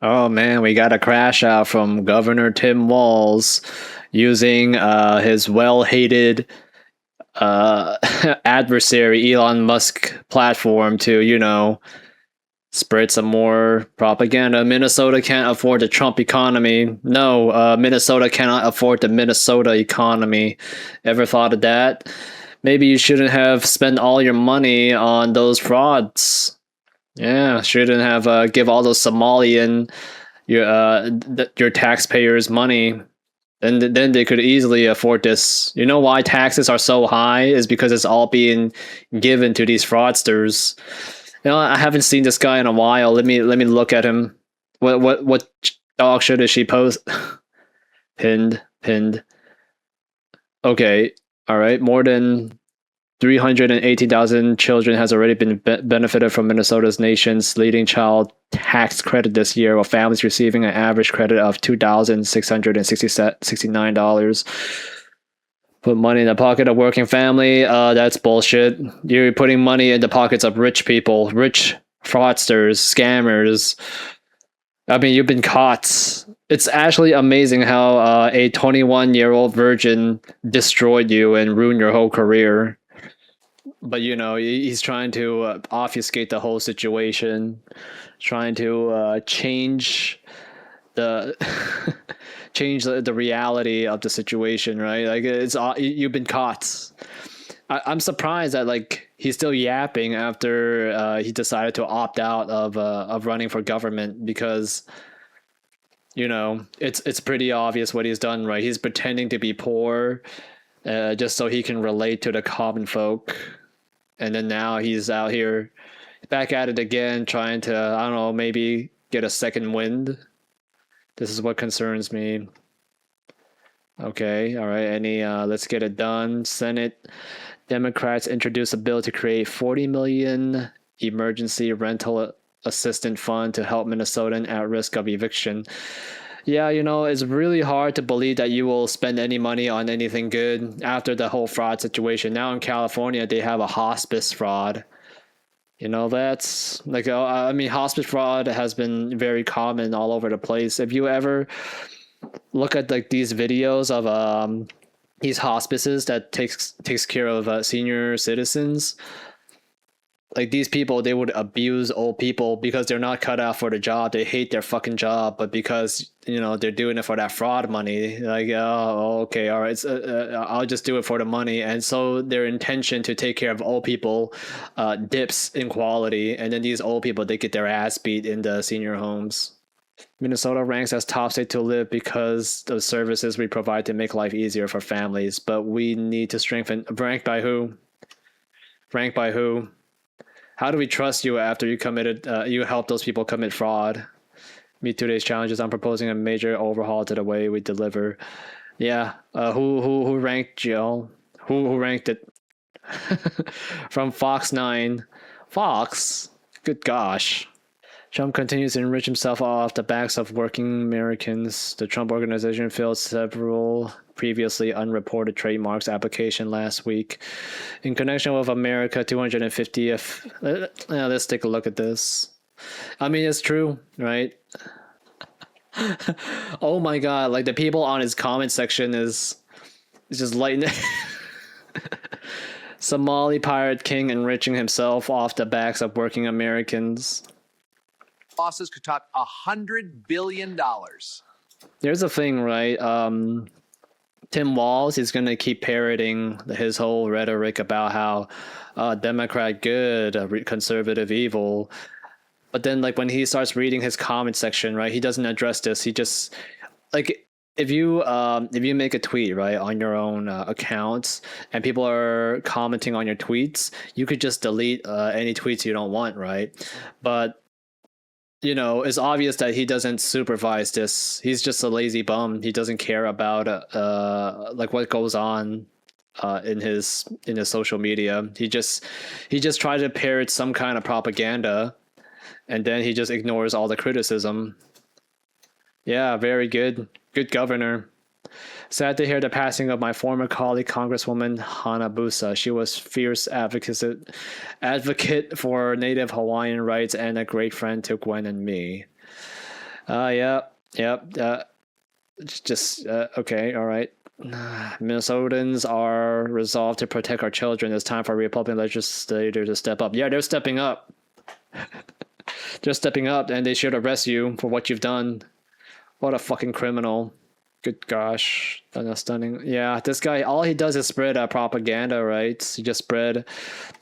Oh man, we got a crash out from Governor Tim Walz using his well-hated uh, adversary Elon Musk platform to, spread some more propaganda. Minnesota can't afford the Trump economy. No, Minnesota cannot afford the Minnesota economy. Ever thought of that? Maybe you shouldn't have spent all your money on those frauds. Yeah, shouldn't have give all those Somalian your taxpayers' money. And then they could easily afford this. You know why taxes are so high is because it's all being given to these fraudsters. I haven't seen this guy in a while. Let me look at him. What dog shit is she post? Pinned. Okay, all right. More than 318,000 children has already been benefited from Minnesota's nation's leading child tax credit this year, while families receiving an average credit of $2,669. Put money in the pocket of working family. That's bullshit. You're putting money in the pockets of rich people, rich fraudsters, scammers. I mean, you've been caught. It's actually amazing how a 21-year-old virgin destroyed you and ruined your whole career. But he's trying to obfuscate the whole situation, trying to change the change the reality of the situation, right? Like you've been caught. I'm surprised that like he's still yapping after he decided to opt out of running for government, because it's pretty obvious what he's done, right? He's pretending to be poor just so he can relate to the common folk. And then now he's out here back at it again, trying to, I don't know, maybe get a second wind. This is what concerns me. Okay, all right. Let's get it done. Senate Democrats introduced a bill to create 40 million emergency rental assistance fund to help Minnesotan at risk of eviction. Yeah, it's really hard to believe that you will spend any money on anything good after the whole fraud situation. Now in California, they have a hospice fraud. That's like, I mean, hospice fraud has been very common all over the place. If you ever look at like these videos of these hospices that takes care of senior citizens, like these people, they would abuse old people because they're not cut out for the job. They hate their fucking job, but because they're doing it for that fraud money, like, oh, okay, all right, I'll just do it for the money. And so their intention to take care of old people dips in quality, and then these old people, they get their ass beat in the senior homes. Minnesota ranks as top state to live because of services we provide to make life easier for families, but we need to strengthen. Ranked by who? Ranked by who? How do we trust you after you helped those people commit fraud? Meet today's challenges. I'm proposing a major overhaul to the way we deliver. Yeah. Who ranked Jill? Who ranked it? From Fox 9. Fox? Good gosh. Trump continues to enrich himself off the backs of working Americans. The Trump Organization filed several previously unreported trademarks application last week in connection with America 250th. Let's take a look at this. I mean, it's true, right? Oh my god, like the people on his comment section is just lighting. Somali pirate king enriching himself off the backs of working Americans. Losses could top $100 billion. There's a thing, right? Tim Walz is going to keep parroting his whole rhetoric about how Democrat good, conservative evil. But then, like, when he starts reading his comment section, right, he doesn't address this. He just, like, if you make a tweet, right, on your own accounts, and people are commenting on your tweets, you could just delete any tweets you don't want, right? But it's obvious that he doesn't supervise this. He's just a lazy bum. He doesn't care about like what goes on in his social media. He just tries to parrot some kind of propaganda, and then he just ignores all the criticism. Yeah, very good. Good governor. Sad to hear the passing of my former colleague, Congresswoman Hana Busa. She was fierce advocate for Native Hawaiian rights and a great friend to Gwen and me. Yep. Just okay, all right. Minnesotans are resolved to protect our children. It's time for Republican legislators to step up. Yeah, they're stepping up. They're stepping up, and they should arrest you for what you've done. What a fucking criminal. Good gosh. That's stunning. Yeah, this guy, all he does is spread propaganda, right? He just spread,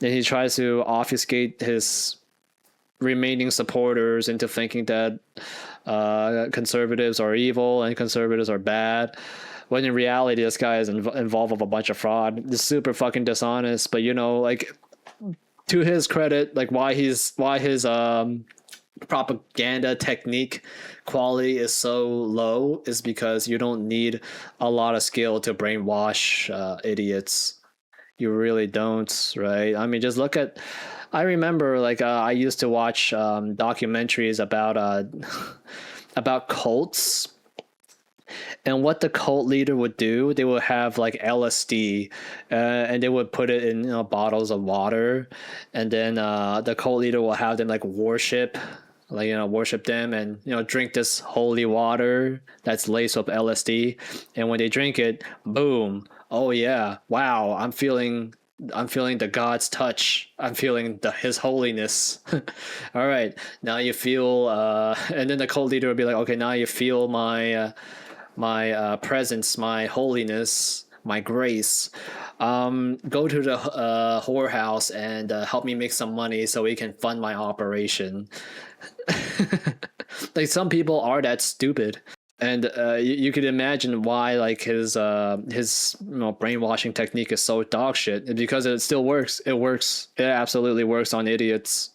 and he tries to obfuscate his remaining supporters into thinking that conservatives are evil and conservatives are bad. When in reality, this guy is involved with a bunch of fraud. He's super fucking dishonest. But like to his credit, like why his propaganda technique quality is so low is because you don't need a lot of skill to brainwash idiots. You really don't, right? I mean, just look at. I remember, like, I used to watch documentaries about about cults, and what the cult leader would do. They would have like LSD, and they would put it in bottles of water, and then the cult leader will have them like worship. Like worship them and drink this holy water that's laced with LSD, and when they drink it, boom! Oh yeah, wow! I'm feeling the God's touch. I'm feeling His holiness. All right, now you feel, and then the cult leader would be like, okay, now you feel my presence, my holiness, my grace. Go to the whorehouse and help me make some money so we can fund my operation. Like some people are that stupid, and you could imagine why like his brainwashing technique is so dog shit, because it still works. It works. It absolutely works on idiots.